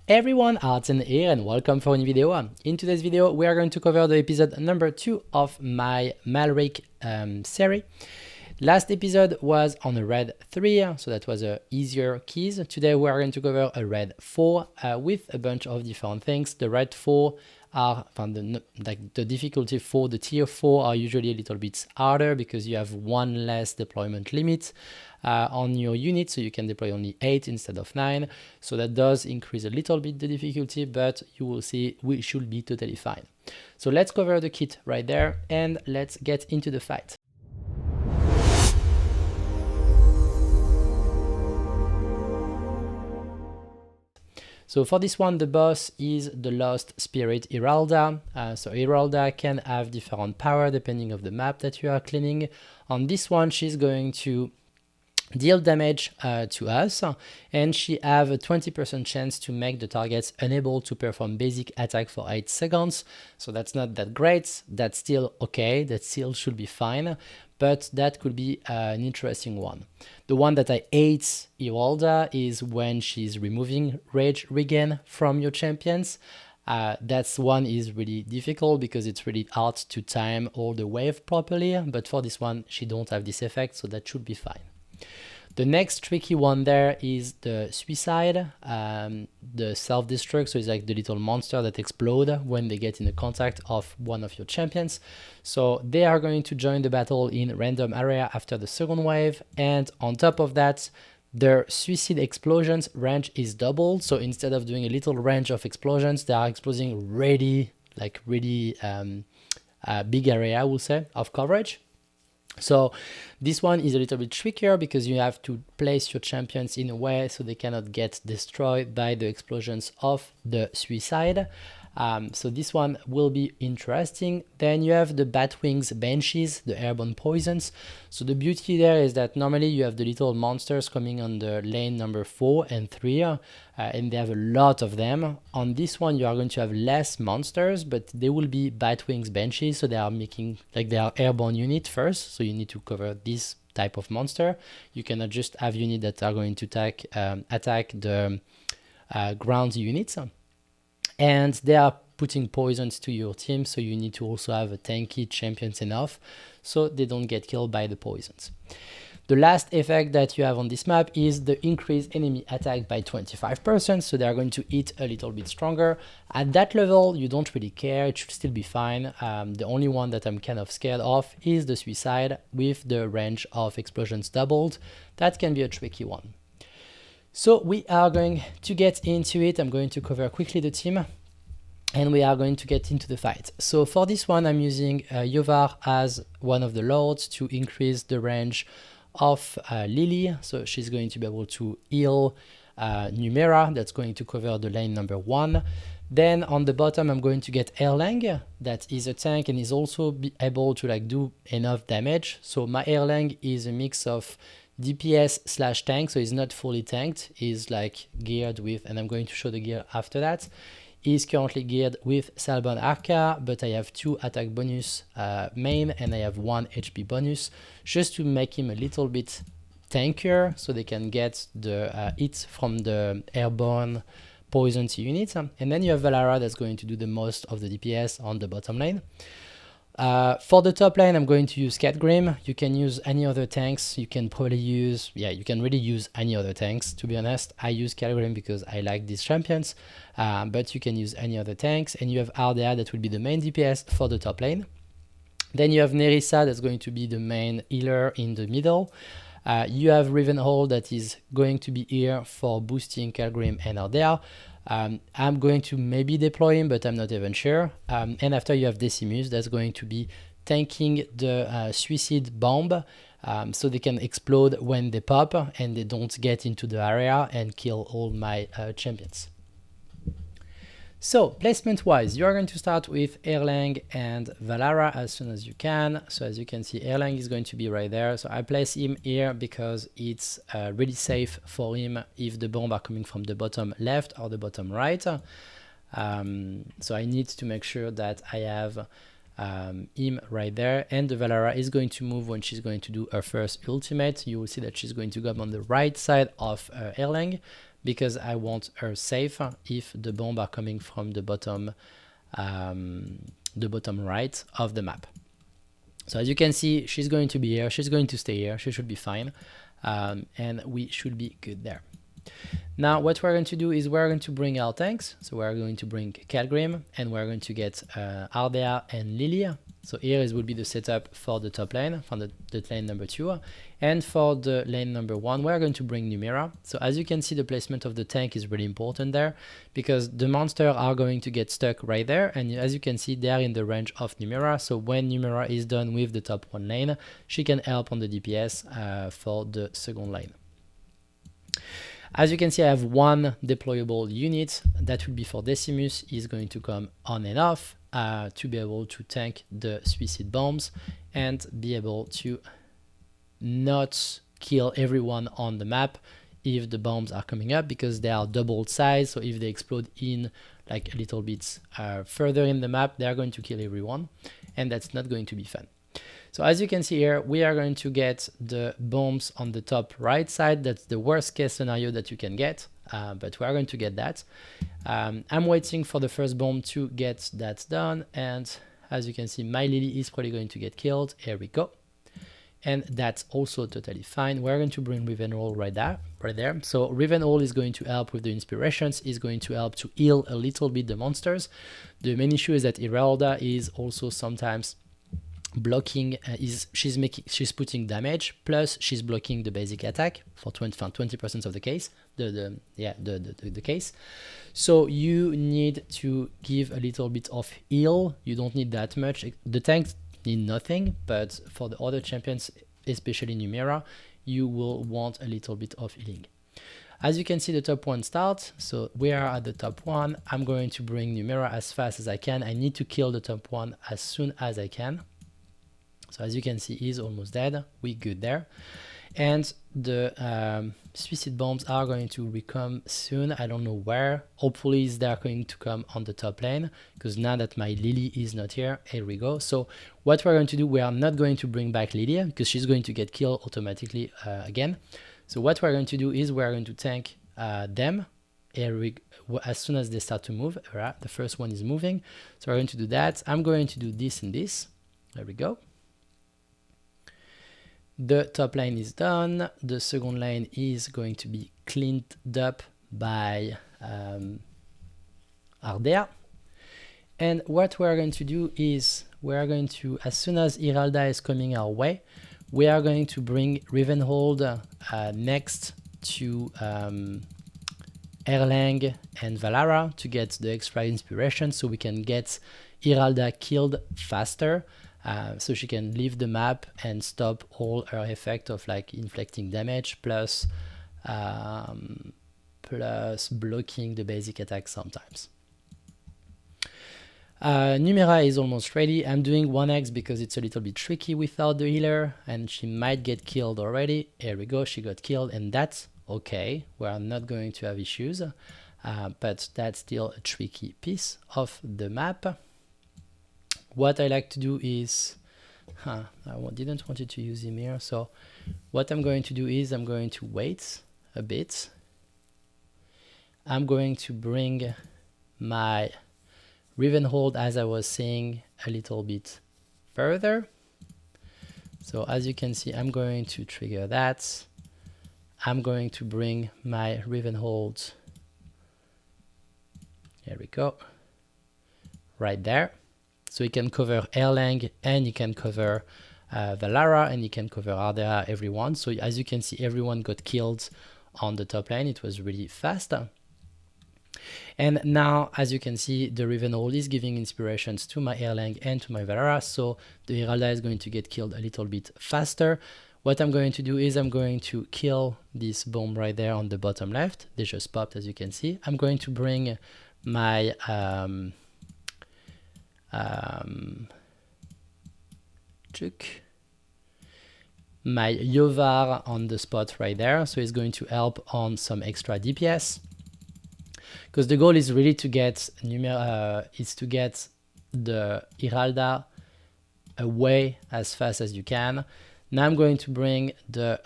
Everyone, Artysan here and welcome for a new video. In today's video, we are going to cover the episode number 2 of my Malrik series. Last episode was on a red 3, so that was a easier keys. Today we are going to cover a red 4 with a bunch of different things. The red 4 are, the difficulty for the tier 4 are usually a little bit harder because you have one less deployment limit on your unit, so you can deploy only 8 instead of 9. So that does increase a little bit the difficulty, but you will see we should be totally fine. So let's cover the kit right there and let's get into the fight. So for this one, the boss is the Lost Spirit Iralda. So Iralda can have different power depending on the map that you are cleaning. On this one, she's going to deal damage to us, and she have a 20% chance to make the targets unable to perform basic attack for 8 seconds. So that's not that great. That's still okay. That still should be fine, but that could be an interesting one. The one that I hate Iralda is when she's removing Rage Regain from your champions. That's one is really difficult because it's really hard to time all the wave properly, but for this one she don't have this effect, so that should be fine. The next tricky one there is the suicide, the self-destruct, so it's like the little monster that explode when they get in the contact of one of your champions. So they are going to join the battle in random area after the second wave, and on top of that, their suicide explosions range is doubled. So instead of doing a little range of explosions, they are exploding really big area, I will say, of coverage. So this one is a little bit trickier because you have to place your champions in a way so they cannot get destroyed by the explosions of the suicide. So this one will be interesting. Then you have the Batwings Banshees, the airborne poisons. So the beauty there is that normally you have the little monsters coming on the lane number 4 and 3, and they have a lot of them. On this one you are going to have less monsters, but they will be Batwings Banshees, so they are making like they are airborne unit first, so you need to cover this type of monster. You cannot just have units that are going to attack the ground units. And they are putting poisons to your team, so you need to also have a tanky champions enough so they don't get killed by the poisons. The last effect that you have on this map is the increased enemy attack by 25%, so they are going to hit a little bit stronger. At that level, you don't really care, it should still be fine. The only one that I'm kind of scared of is the suicide with the range of explosions doubled. That can be a tricky one. So we are going to get into it. I'm going to cover quickly the team and we are going to get into the fight. So for this one, I'm using Yovar as one of the lords to increase the range of Lily. So she's going to be able to heal Numera, that's going to cover the lane number 1. Then on the bottom, I'm going to get Erlang, that is a tank and is also be able to do enough damage. So my Erlang is a mix of DPS / tank, so he's not fully tanked, he's geared with, and I'm going to show the gear after that. He's currently geared with Salban Arca, but I have 2 attack bonus main and I have 1 HP bonus just to make him a little bit tankier so they can get the hits from the airborne poison units. And then you have Valara that's going to do the most of the DPS on the bottom lane. For the top lane, I'm going to use Catgrim. You can use any other tanks. You can probably use, you can really use any other tanks, to be honest. I use Catgrim because I like these champions, but you can use any other tanks. And you have Ardea that will be the main DPS for the top lane. Then you have Nerissa that's going to be the main healer in the middle. You have Ravenhall that is going to be here for boosting Catgrim and Ardea. I'm going to maybe deploy him, but I'm not even sure. And after you have Decimus, that's going to be tanking the suicide bomb, so they can explode when they pop and they don't get into the area and kill all my champions. So placement wise, you are going to start with Erlang and Valara as soon as you can. So as you can see, Erlang is going to be right there. So I place him here because it's really safe for him if the bomb are coming from the bottom left or the bottom right. So I need to make sure that I have him right there, and the Valara is going to move when she's going to do her first ultimate. You will see that she's going to go on the right side of Erlang, because I want her safe if the bomb are coming from the bottom right of the map. So as you can see, she's going to be here, she's going to stay here, she should be fine, and we should be good there. Now what we're going to do is we're going to bring our tanks. So we're going to bring Calgrim, and we're going to get Ardea and Lilia. So here is will be the setup for the top lane, for the lane number 2. And for the lane number 1, we're going to bring Numera. So as you can see, the placement of the tank is really important there, because the monsters are going to get stuck right there. And as you can see, they're in the range of Numera. So when Numera is done with the top 1 lane, she can help on the DPS for the second lane. As you can see, I have one deployable unit that will be for Decimus. Is going to come on and off to be able to tank the suicide bombs and be able to not kill everyone on the map if the bombs are coming up, because they are double size. So if they explode in like a little bit further in the map, they are going to kill everyone, and that's not going to be fun. So as you can see here, we are going to get the bombs on the top right side. That's the worst case scenario that you can get, but we are going to get that. I'm waiting for the first bomb to get that done, and as you can see, my Lily is probably going to get killed. Here we go. And that's also totally fine. We're going to bring Rivenroll right there. So Rivenroll is going to help with the inspirations, is going to help to heal a little bit the monsters. The main issue is that Iralda is also sometimes blocking, she's putting damage, plus she's blocking the basic attack for 20% of the case, the case. So you need to give a little bit of heal. You don't need that much. The tanks need nothing, but for the other champions, especially Numera, you will want a little bit of healing. As you can see, the top 1 starts. So we are at the top 1. I'm going to bring Numera as fast as I can. I need to kill the top 1 as soon as I can. So as you can see, he's almost dead. We good there. And the suicide bombs are going to come soon. I don't know where. Hopefully they're going to come on the top lane, because now that my Lily is not here, here we go. So what we're going to do, we are not going to bring back Lilia, because she's going to get killed automatically again. So what we're going to do is we're going to tank them. As soon as they start to move, right? The first one is moving. So we're going to do that. I'm going to do this and this. There we go. The top lane is done. The second lane is going to be cleaned up by Ardea. And what we're going to do is we're going to, as soon as Iralda is coming our way, we are going to bring Rivenhold next to Erlang and Valara to get the extra inspiration, so we can get Iralda killed faster. So she can leave the map and stop all her effect of like inflicting damage, plus blocking the basic attack sometimes. Numera is almost ready. I'm doing 1x because it's a little bit tricky without the healer, and she might get killed already. Here we go, she got killed, and that's okay. We are not going to have issues, but that's still a tricky piece of the map. What I like to do is, I didn't want to use him here, so what I'm going to do is I'm going to wait a bit. I'm going to bring my Rivenhold, as I was saying, a little bit further. So as you can see, I'm going to trigger that. I'm going to bring my Rivenhold, here we go, right there. So you can cover Erlang, and you can cover Valara, and you can cover Ardea, everyone. So as you can see, everyone got killed on the top lane. It was really fast. And now, as you can see, the Rivenhold is giving inspirations to my Erlang and to my Valara. So the Iralda is going to get killed a little bit faster. What I'm going to do is I'm going to kill this bomb right there on the bottom left. They just popped, as you can see. I'm going to bring my my Yovar on the spot right there, so it's going to help on some extra DPS, because the goal is really to get the Iralda away as fast as you can. Now I'm going to bring the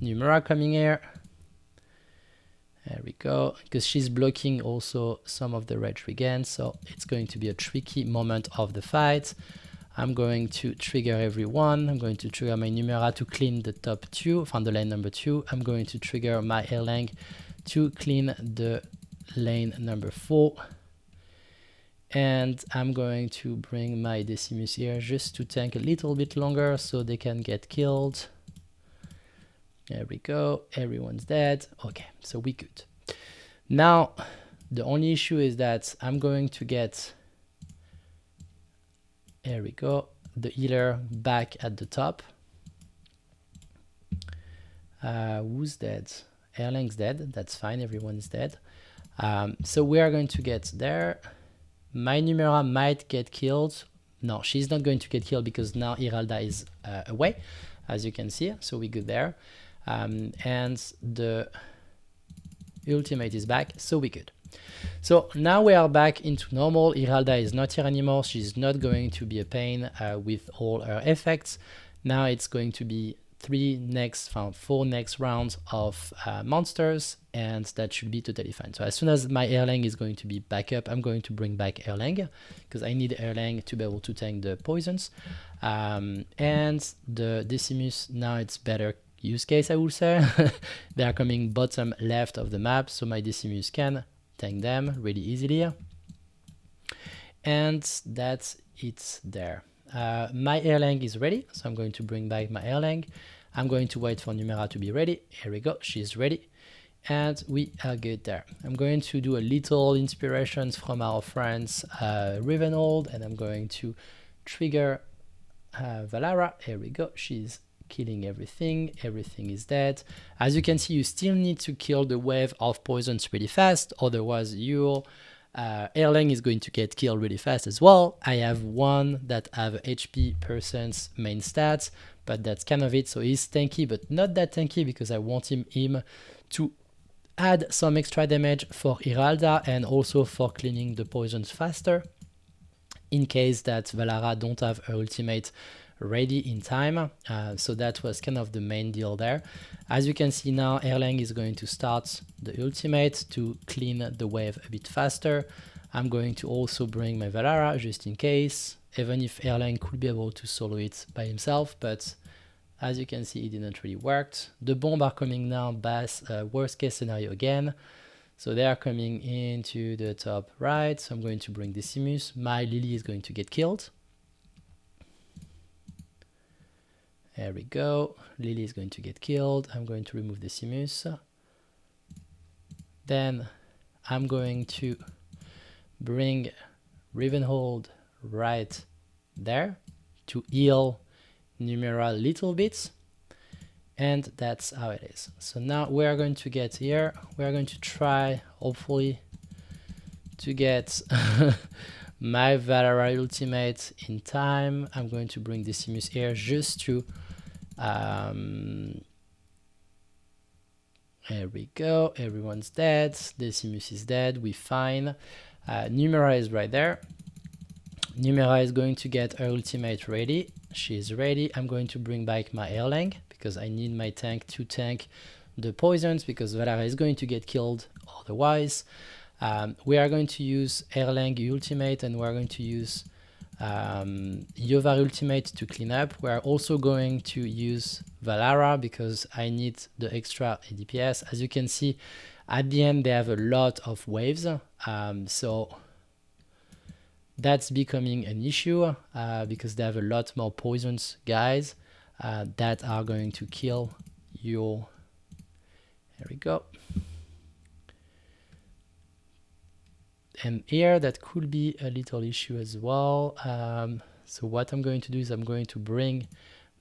Numera coming here, There we go, because she's blocking also some of the red regain, so it's going to be a tricky moment of the fight. I'm going to trigger everyone. I'm going to trigger my Numera to clean the top 2, from the lane number 2. I'm going to trigger my Erlang to clean the lane number 4. And I'm going to bring my Decimus here just to tank a little bit longer so they can get killed. There we go, everyone's dead. Okay, so we good. Now, the only issue is that I'm going to get, there we go, the healer back at the top. Who's dead? Erlang's dead, that's fine, everyone's dead. So we are going to get there. My Numera might get killed. No, she's not going to get killed because now Iralda is away, as you can see, so we good there. And the ultimate is back, so we good. So now we are back into normal. Iralda is not here anymore. She's not going to be a pain with all her effects. Now it's going to be 4 next rounds of monsters, and that should be totally fine. So as soon as my Erlang is going to be back up, I'm going to bring back Erlang because I need Erlang to be able to tank the poisons. And the Decimus, now it's better use case, I would say. They are coming bottom left of the map, so my Decimus can tank them really easily. And that's it there. My Erlang is ready, so I'm going to bring back my Erlang. I'm going to wait for Numera to be ready. Here we go, she's ready. And we are good there. I'm going to do a little inspirations from our friends Rivenhold, and I'm going to trigger Valara. Here we go, she's killing everything. Everything is dead. As you can see, you still need to kill the wave of poisons really fast, otherwise your Erlang is going to get killed really fast as well. I have one that have HP percent main stats, but that's kind of it. So he's tanky, but not that tanky because I want him to add some extra damage for Iralda and also for cleaning the poisons faster in case that Valara don't have her ultimate ready in time. So that was kind of the main deal there. As you can see now, Erlang is going to start the ultimate to clean the wave a bit faster. I'm going to also bring my Valara just in case, even if Erlang could be able to solo it by himself, but as you can see, it didn't really work. The bomb are coming now, worst case scenario again. So they are coming into the top right. So I'm going to bring Decimus. My Lily is going to get killed. There we go. Lily is going to get killed. I'm going to remove Decimus. Then I'm going to bring Rivenhold right there to heal Numera a little bit. And that's how it is. So now we are going to get here. We are going to try, hopefully, to get my Valara ultimate in time. I'm going to bring Decimus here just to there we go, everyone's dead, Decimus is dead, we fine. Numera is right there. Numera is going to get her ultimate ready. She is ready. I'm going to bring back my Erlang because I need my tank to tank the poisons because Valara is going to get killed otherwise. We are going to use Erlang ultimate and we're going to use Yovar ultimate to clean up. We're also going to use Valara because I need the extra ADPS. As you can see, at the end they have a lot of waves, so that's becoming an issue because they have a lot more poisons guys that are going to kill your, there we go. And here that could be a little issue as well. So what I'm going to do is I'm going to bring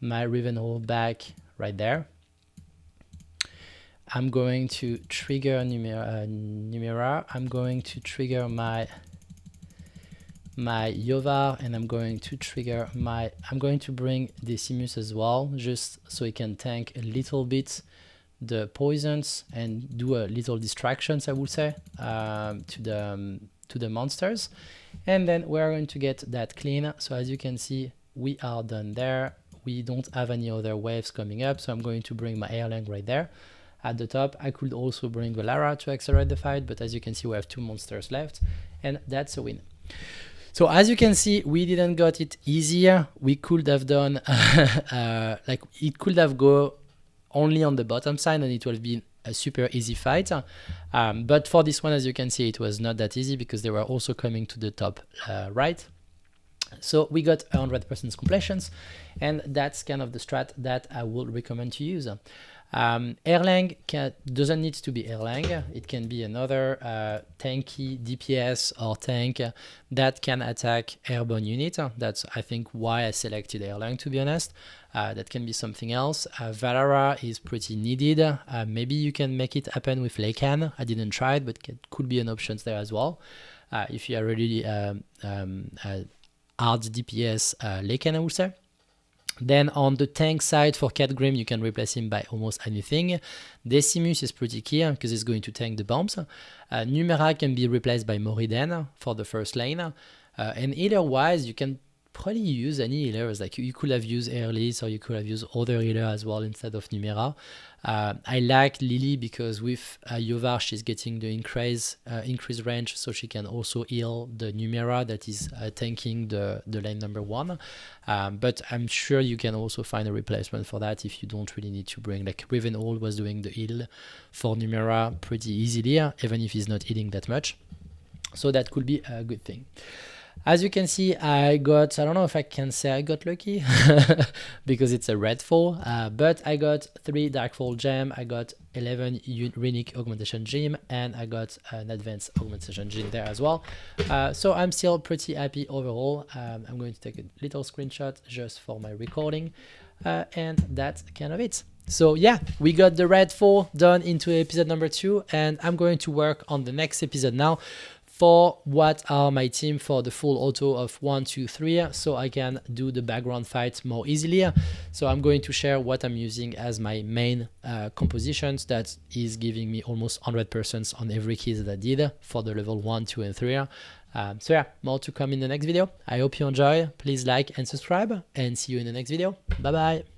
my Rivenhold back right there. I'm going to trigger Numera. I'm going to trigger my Yovar, and I'm going to trigger I'm going to bring Decimus as well, just so he can tank a little bit the poisons and do a little distractions, I would say, to the monsters. And then we're going to get that clean. So as you can see, we are done there. We don't have any other waves coming up, so I'm going to bring my Erlang right there. at the top. I could also bring the Lara to accelerate the fight, but as you can see, we have 2 monsters left, and that's a win. So as you can see, we didn't got it easier. We could have done, like it could have go only on the bottom side and it would have been a super easy fight. But for this one, as you can see, it was not that easy because they were also coming to the top right. So we got 100% completions, and that's kind of the strat that I would recommend to use. Erlang doesn't need to be Erlang. It can be another tanky DPS or tank that can attack airborne unit. That's, I think, why I selected Erlang, to be honest. That can be something else. Valara is pretty needed. Maybe you can make it happen with Lekan. I didn't try it, but it could be an option there as well. If you are really hard DPS Lekan, I would say. Then on the tank side for Catgrim, you can replace him by almost anything. Decimus is pretty key because it's going to tank the bombs. Numera can be replaced by Moriden for the first lane. And healer-wise, you can probably use any healers. Like you could have used Airlis or you could have used other healer as well instead of Numera. I like Lily because with Yovar, she's getting the increased range, so she can also heal the Numera that is tanking the lane number 1. But I'm sure you can also find a replacement for that if you don't really need to bring, like Ravenhold was doing the heal for Numera pretty easily, even if he's not healing that much. So that could be a good thing. As you can see, I don't know if I can say I got lucky because it's a red 4, but I got 3 Darkfall Gem, I got 11 Runic Augmentation Gem, and I got an Advanced Augmentation Gem there as well. So I'm still pretty happy overall. I'm going to take a little screenshot just for my recording, and that's kind of it. So yeah, we got the red 4 done into episode number 2, and I'm going to work on the next episode now for what are my team for the full auto of 1, 2, 3, so I can do the background fights more easily. So I'm going to share what I'm using as my main compositions that is giving me almost 100% on every key that I did for the level 1, 2, and 3. So yeah, more to come in the next video. I hope you enjoy. Please like and subscribe, and see you in the next video. Bye bye.